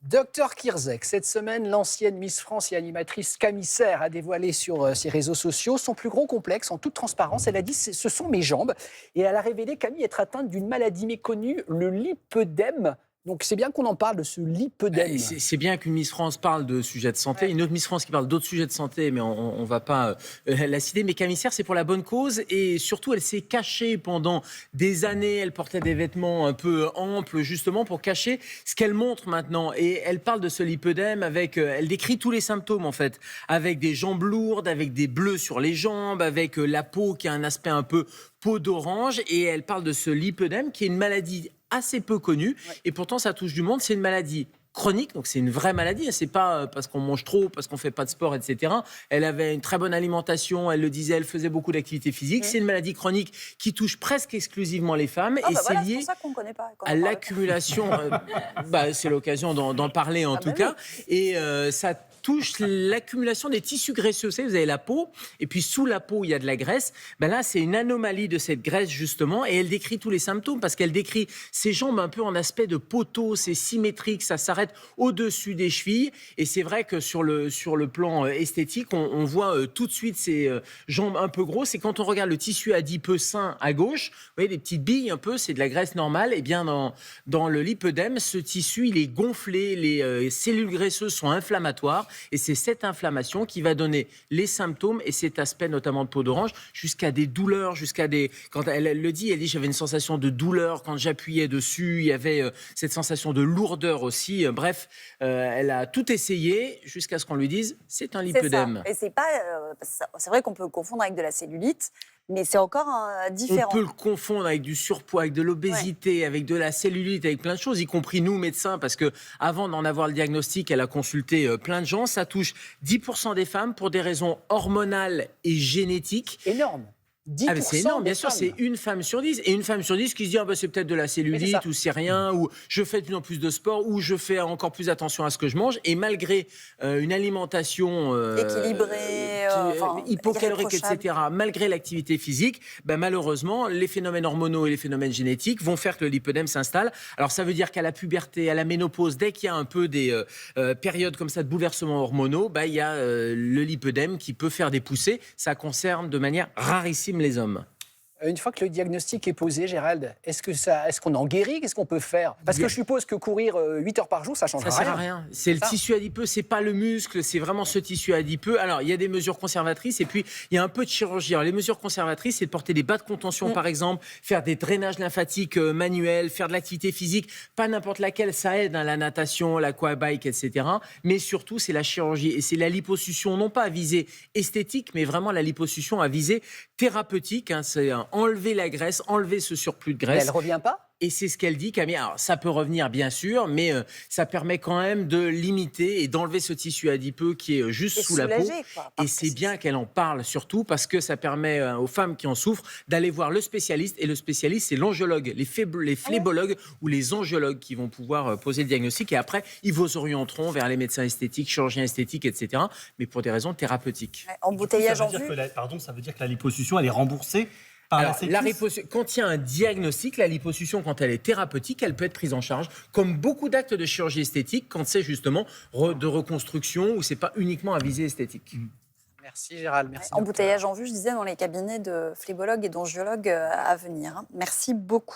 Docteur Kirzek, cette semaine, l'ancienne Miss France et animatrice Camille Serre a dévoilé sur ses réseaux sociaux son plus gros complexe en toute transparence. Elle a dit ce sont mes jambes et elle a révélé Camille être atteinte d'une maladie méconnue, le lipœdème. Donc c'est bien qu'on en parle de ce lipœdème. C'est bien qu'une Miss France parle de sujets de santé, une autre Miss France qui parle d'autres sujets de santé, mais on ne va pas la citer. Mais Camille Serre, c'est pour la bonne cause et surtout, elle s'est cachée pendant des années. Elle portait des vêtements un peu amples, justement pour cacher ce qu'elle montre maintenant. Et elle parle de ce lipœdème avec, elle décrit tous les symptômes en fait, avec des jambes lourdes, avec des bleus sur les jambes, avec la peau qui a un aspect un peu peau d'orange. Et elle parle de ce lipœdème qui est une maladie assez peu connue, et pourtant ça touche du monde. C'est une maladie chronique, donc c'est une vraie maladie. C'est pas parce qu'on mange trop, parce qu'on fait pas de sport, etc. Elle avait une très bonne alimentation, elle le disait, elle faisait beaucoup d'activité physique. C'est une maladie chronique qui touche presque exclusivement les femmes, et c'est lié pour ça qu'on connaît pas, à l'accumulation. C'est l'occasion d'en parler en tout cas, et ça touche l'accumulation des tissus graisseux. Vous savez, vous avez la peau, et puis sous la peau, il y a de la graisse. Là, c'est une anomalie de cette graisse, justement, et elle décrit tous les symptômes, parce qu'elle décrit ses jambes un peu en aspect de poteau, c'est symétrique, ça s'arrête au-dessus des chevilles, et c'est vrai que sur le plan esthétique, on voit tout de suite ces jambes un peu grosses, et quand on regarde le tissu adipeux sain à gauche, vous voyez, les petites billes un peu, c'est de la graisse normale, et bien dans le lipœdème, ce tissu, il est gonflé, les cellules graisseuses sont inflammatoires, et c'est cette inflammation qui va donner les symptômes et cet aspect notamment de peau d'orange, jusqu'à des douleurs, quand elle le dit, elle dit j'avais une sensation de douleur quand j'appuyais dessus, il y avait cette sensation de lourdeur aussi. Bref, elle a tout essayé jusqu'à ce qu'on lui dise c'est un lipœdème. Et c'est vrai qu'on peut le confondre avec de la cellulite, mais c'est encore différent. On peut le confondre avec du surpoids, avec de l'obésité, avec de la cellulite, avec plein de choses, y compris nous, médecins, parce que avant d'en avoir le diagnostic, elle a consulté plein de gens. Ça touche 10% des femmes pour des raisons hormonales et génétiques. Énorme. 10% c'est énorme, bien sûr, femmes. c'est une femme sur 10. Et une femme sur 10 qui se dit c'est peut-être de la cellulite, ou c'est rien, ou je fais de plus en plus de sport, ou je fais encore plus attention à ce que je mange. Et malgré une alimentation équilibrée, hypocalorique, etc., malgré l'activité physique, malheureusement, les phénomènes hormonaux et les phénomènes génétiques vont faire que le lipœdème s'installe. Alors ça veut dire qu'à la puberté, à la ménopause, dès qu'il y a un peu des périodes comme ça de bouleversements hormonaux, il y a le lipœdème qui peut faire des poussées. Ça concerne de manière rarissime les hommes. Une fois que le diagnostic est posé, Gérald, est-ce qu'on en guérit? Qu'est-ce qu'on peut faire? Parce que je suppose que courir 8 heures par jour, ça ne change rien. Ça ne sert à rien. C'est le tissu adipeux, ce n'est pas le muscle, c'est vraiment ce tissu adipeux. Alors, il y a des mesures conservatrices et puis il y a un peu de chirurgie. Alors, les mesures conservatrices, c'est de porter des bas de contention, par exemple, faire des drainages lymphatiques manuels, faire de l'activité physique, pas n'importe laquelle, ça aide, la natation, l'aquabike, etc. Mais surtout, c'est la chirurgie. Et c'est la liposuction, non pas à visée esthétique, mais vraiment la liposuction à visée thérapeutique. C'est enlever la graisse, enlever ce surplus de graisse. Mais elle ne revient pas? Et c'est ce qu'elle dit, Camille. Alors, ça peut revenir, bien sûr, mais ça permet quand même de limiter et d'enlever ce tissu adipeux qui est juste sous la peau. Et c'est bien qu'elle en parle, surtout, parce que ça permet aux femmes qui en souffrent d'aller voir le spécialiste. Et le spécialiste, c'est l'angiologue, les phlébologues ou les angiologues qui vont pouvoir poser le diagnostic. Et après, ils vous orienteront vers les médecins esthétiques, chirurgiens esthétiques, etc. Mais pour des raisons thérapeutiques. Embouteillage en vue. Ça veut dire que la liposuction, elle est remboursée? Alors, quand il y a un diagnostic, la liposuction, quand elle est thérapeutique, elle peut être prise en charge, comme beaucoup d'actes de chirurgie esthétique, quand c'est justement de reconstruction ou c'est pas uniquement à visée esthétique. Merci Gérald. Merci. Embouteillage en vue, je disais, dans les cabinets de phlébologues et d'angiologues à venir. Merci beaucoup.